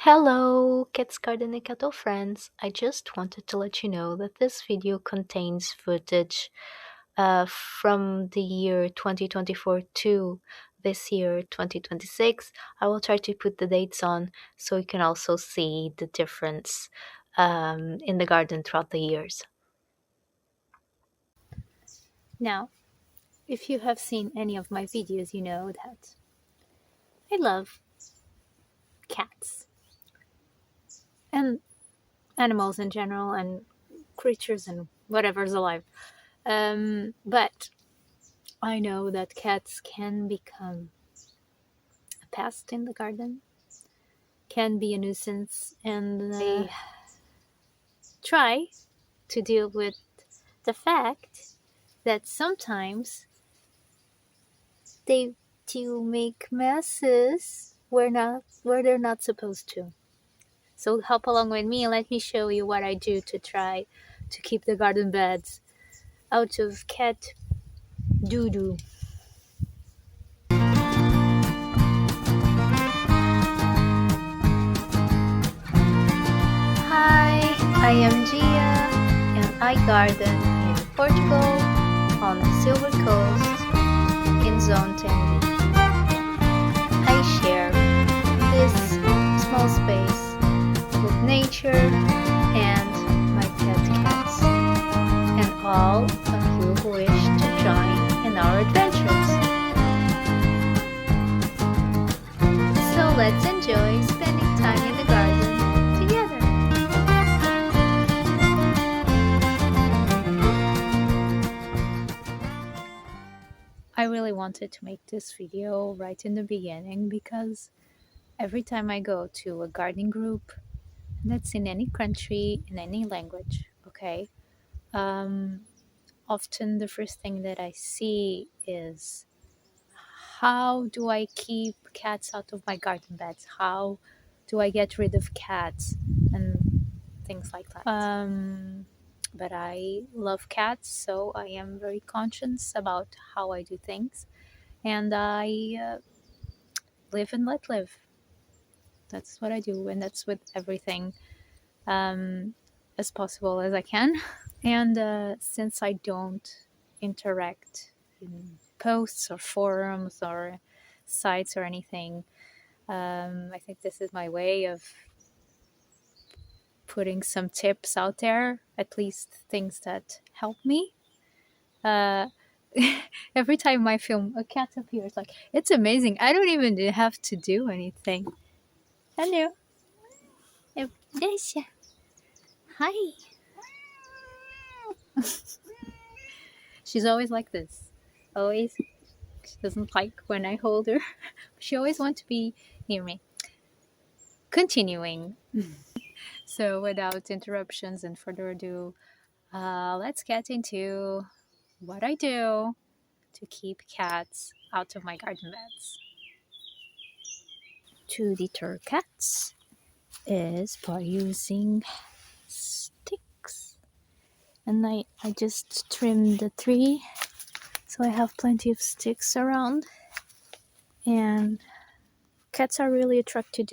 Hello, CatsGarden&Kettle friends. I just wanted to let you know that this video contains footage from the year 2024 to this year 2026. I will try to put the dates on so you can also see the difference in the garden throughout the years. Now, if you have seen any of my videos, you know that I love cats and animals in general and creatures and whatever's alive. But I know that cats can become a pest in the garden, can be a nuisance, and I try to deal with the fact that sometimes they do make messes where they're not supposed to. So help along with me and let me show you what I do to try to keep the garden beds out of cat doo-doo. Hi, I am Gia and I garden in Portugal on the Silver Coast in Zone 10B. I share this small space with nature and my pet cats and all of you who wish to join in our adventures. So let's enjoy spending time in the garden together. I really wanted to make this video right in the beginning because every time I go to a gardening group that's in any country, in any language, okay, often the first thing that I see is how do I keep cats out of my garden beds? How do I get rid of cats and things like that? But I love cats, so I am very conscious about how I do things, and I live and let live. That's what I do, and that's with everything as possible as I can. And since I don't interact in posts or forums or sites or anything, I think this is my way of putting some tips out there, at least things that help me. Every time I film, a cat appears. Like, it's amazing. I don't even have to do anything. Hello. Desha. Hi. She's always like this. Always. She doesn't like when I hold her. She always wants to be near me. Continuing. So without interruptions and further ado, let's get into what I do to keep cats out of my garden beds. To deter cats is by using sticks. And I just trimmed the tree, so I have plenty of sticks around. And cats are really attracted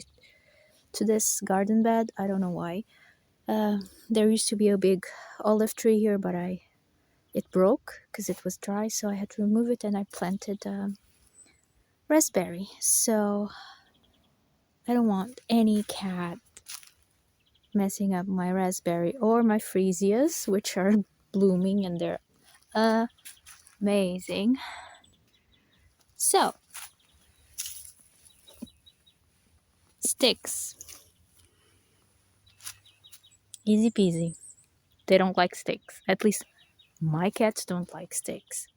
to this garden bed. I don't know why. There used to be a big olive tree here, but it broke because it was dry, so I had to remove it, and I planted raspberry. So I don't want any cat messing up my raspberry or my freesias, which are blooming and they're amazing. So sticks, easy peasy. They don't like sticks. At least my cats don't like sticks,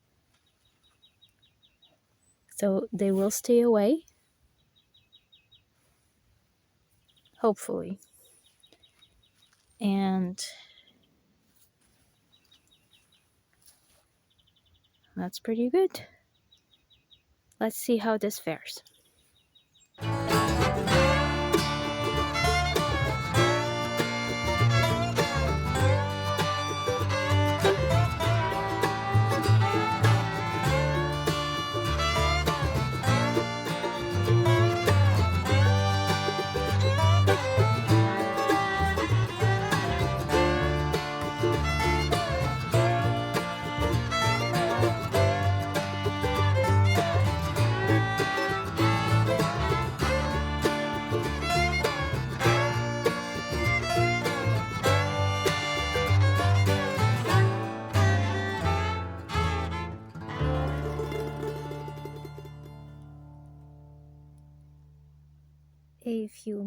so they will stay away, hopefully. And that's pretty good. Let's see how this fares.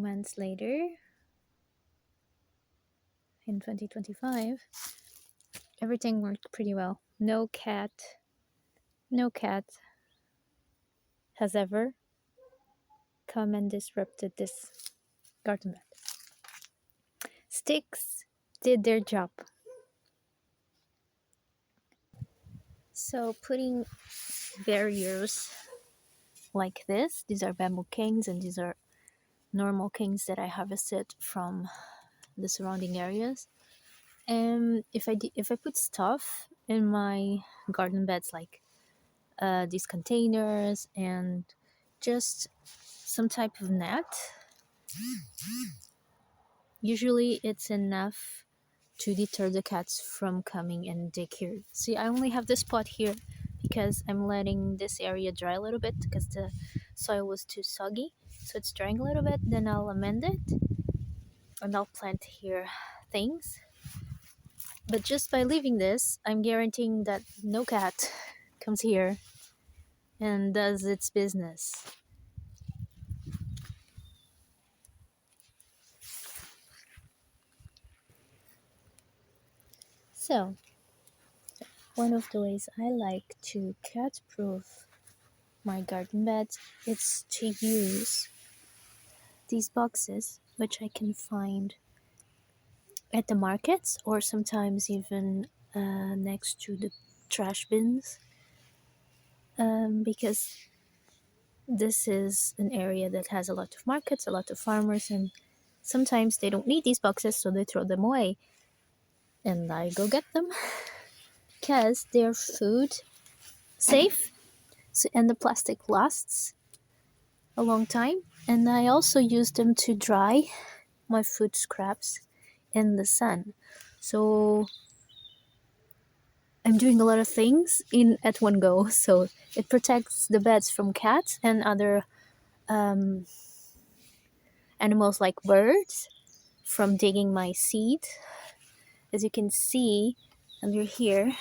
months later, in 2025, everything worked pretty well. No cat has ever come and disrupted this garden bed. Sticks did their job. So putting barriers like this, these are bamboo canes and these are normal canes that I harvested from the surrounding areas. And if I put stuff in my garden beds, like these containers and just some type of net, usually it's enough to deter the cats from coming and dig here. See, I only have this spot here because I'm letting this area dry a little bit because the soil was too soggy. So it's drying a little bit, then I'll amend it and I'll plant here things. But just by leaving this, I'm guaranteeing that no cat comes here and does its business. So, one of the ways I like to cat-proof my garden beds is to use these boxes, which I can find at the markets or sometimes even next to the trash bins, because this is an area that has a lot of markets, a lot of farmers, and sometimes they don't need these boxes, so they throw them away. And I go get them because they're food safe, so, and the plastic lasts a long time. And I also use them to dry my food scraps in the sun. So I'm doing a lot of things in at one go. So it protects the beds from cats and other animals like birds from digging my seed. As you can see under here,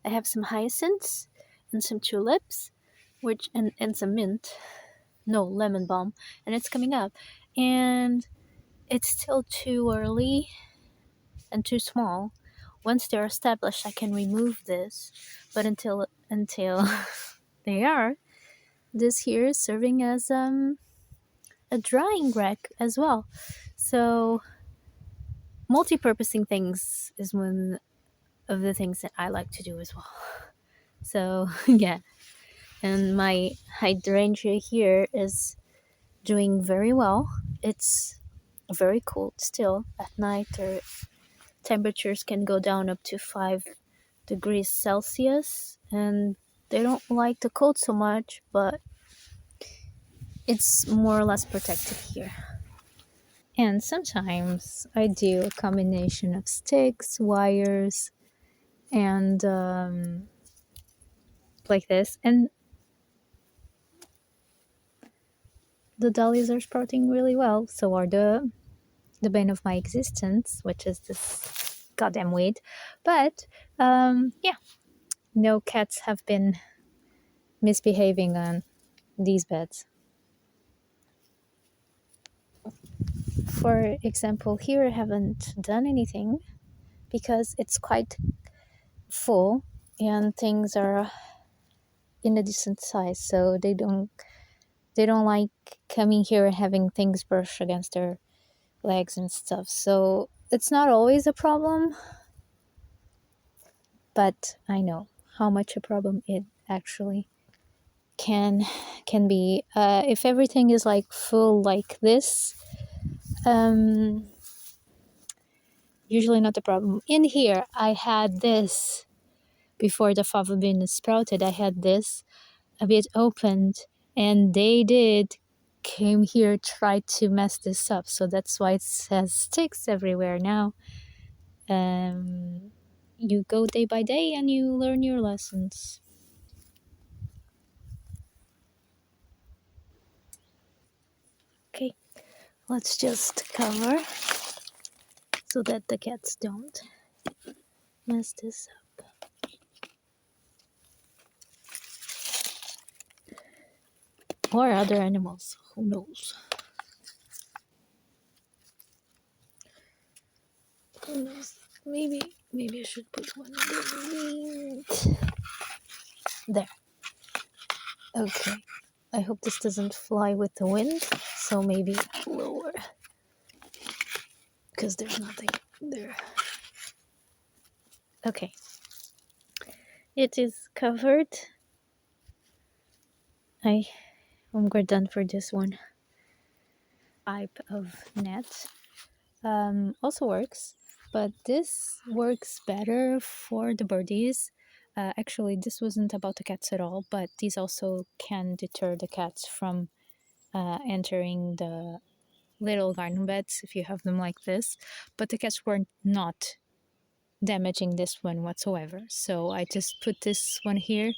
I have some hyacinths and some tulips, which and some mint. No, lemon balm, and it's coming up. And it's still too early and too small. Once they're established, I can remove this. But until they are, this here is serving as a drying rack as well. So multi-purposing things is one of the things that I like to do as well. So yeah, and my hydrangea here is doing very well. It's very cold still at night, or temperatures can go down up to 5 degrees Celsius, and they don't like the cold so much, but it's more or less protected here. And sometimes I do a combination of sticks, wires, and like this. And the dahlias are sprouting really well. So are the bane of my existence, which is this goddamn weed. But yeah, no cats have been misbehaving on these beds. For example, here I haven't done anything because it's quite full and things are in a decent size, so they don't like coming here and having things brush against their legs and stuff. So it's not always a problem, but I know how much a problem it actually can be. If everything is like full like this, usually not a problem. In here, I had this before the fava bean sprouted. I had this a bit opened, and they did came here try to mess this up. So that's why it says sticks everywhere now. You go day by day and you learn your lessons. Okay, let's just cover so that the cats don't mess this up. Or other animals, who knows. Who knows? Maybe I should put one underneath. There. Okay. I hope this doesn't fly with the wind. So maybe lower. Because there's nothing there. Okay. It is covered. We're done for this one. Type of net also works, but this works better for the birdies. Actually, this wasn't about the cats at all, but these also can deter the cats from entering the little garden beds if you have them like this. But the cats were not damaging this one whatsoever. So I just put this one here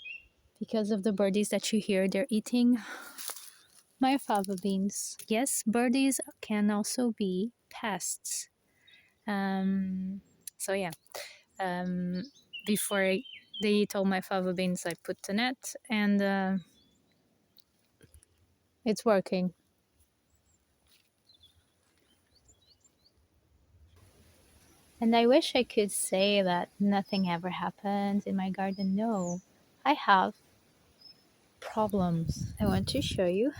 because of the birdies that you hear. They're eating my fava beans. Yes, birdies can also be pests. So yeah, um, before they eat all my fava beans, I put the net, and it's working. And I wish I could say that nothing ever happens in my garden. No, I have problems. I want to show you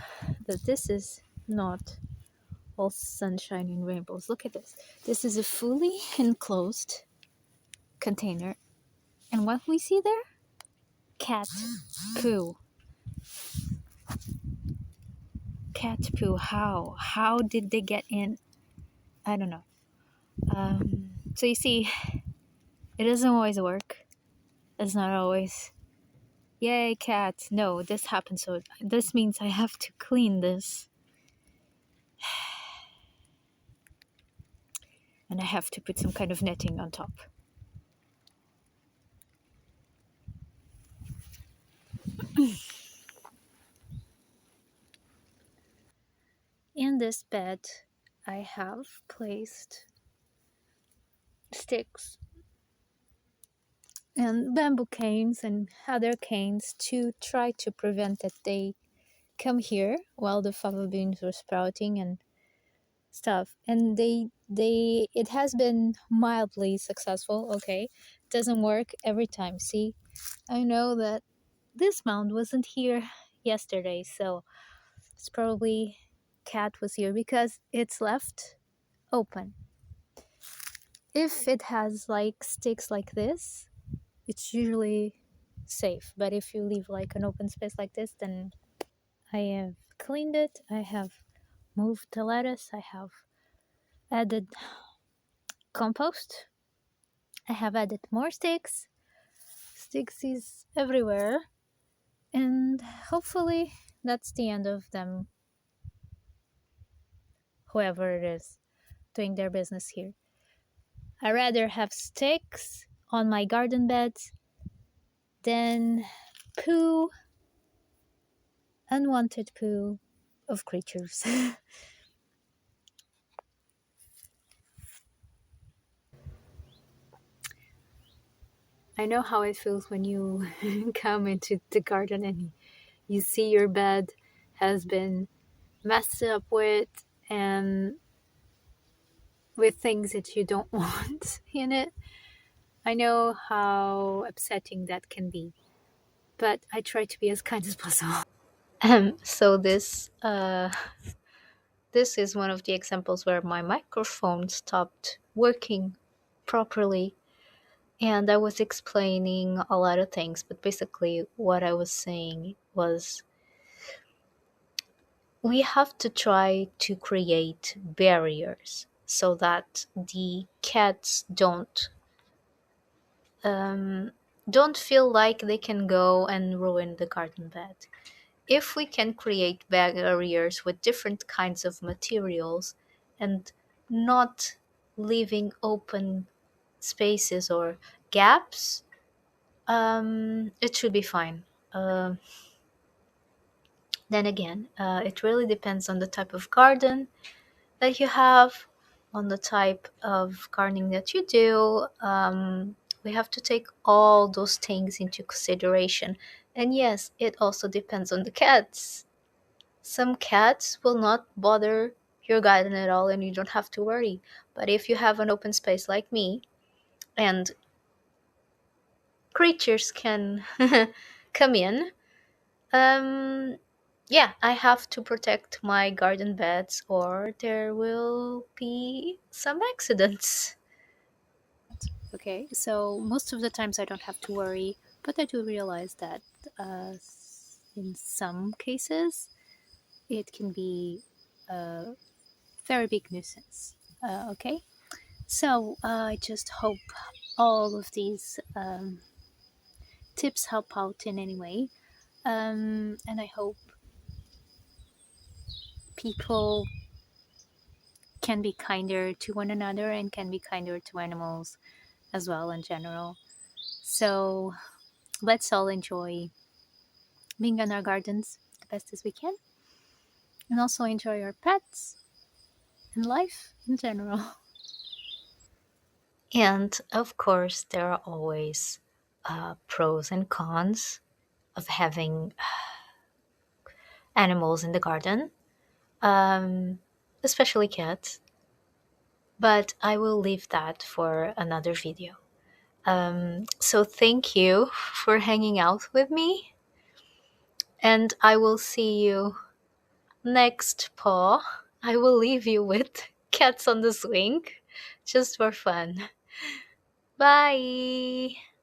that this is not all sunshine and rainbows. Look at this. This is a fully enclosed container. And what we see there? Cat poo. Cat poo. How? How did they get in? I don't know. So you see, it doesn't always work. It's not always, yay, cat. No, this happens. So this means I have to clean this. And I have to put some kind of netting on top. In this bed, I have placed sticks and bamboo canes and other canes to try to prevent that they come here while the fava beans were sprouting and stuff. And it has been mildly successful. Okay, doesn't work every time. See, I know that this mound wasn't here yesterday, so it's probably cat was here because it's left open. If it has like sticks like this, it's usually safe. But if you leave like an open space like this, then I have cleaned it. I have moved the lettuce. I have added compost. I have added more sticks. Sticks is everywhere. And hopefully that's the end of them, whoever it is doing their business here. I rather have sticks on my garden beds than poo, unwanted poo of creatures. I know how it feels when you come into the garden and you see your bed has been messed up with and with things that you don't want in it. I know how upsetting that can be, but I try to be as kind as possible. So this is one of the examples where my microphone stopped working properly, and I was explaining a lot of things, but basically what I was saying was we have to try to create barriers so that the cats don't feel like they can go and ruin the garden bed. If we can create barriers with different kinds of materials and not leaving open spaces or gaps, it should be fine. Then again, it really depends on the type of garden that you have, on the type of gardening that you do. We have to take all those things into consideration. And yes, it also depends on the cats. Some cats will not bother your garden at all and you don't have to worry. But if you have an open space like me and creatures can come in, um, yeah, I have to protect my garden beds or there will be some accidents. Okay, so most of the times I don't have to worry, but I do realize that in some cases it can be a very big nuisance. Okay, so I just hope all of these tips help out in any way, and I hope people can be kinder to one another and can be kinder to animals as well in general. So let's all enjoy being in our gardens the best as we can and also enjoy our pets and life in general. And of course, there are always pros and cons of having animals in the garden, um, especially cats. But I will leave that for another video. So thank you for hanging out with me, and I will see you next paw. I will leave you with Cats on the Swing, just for fun. Bye!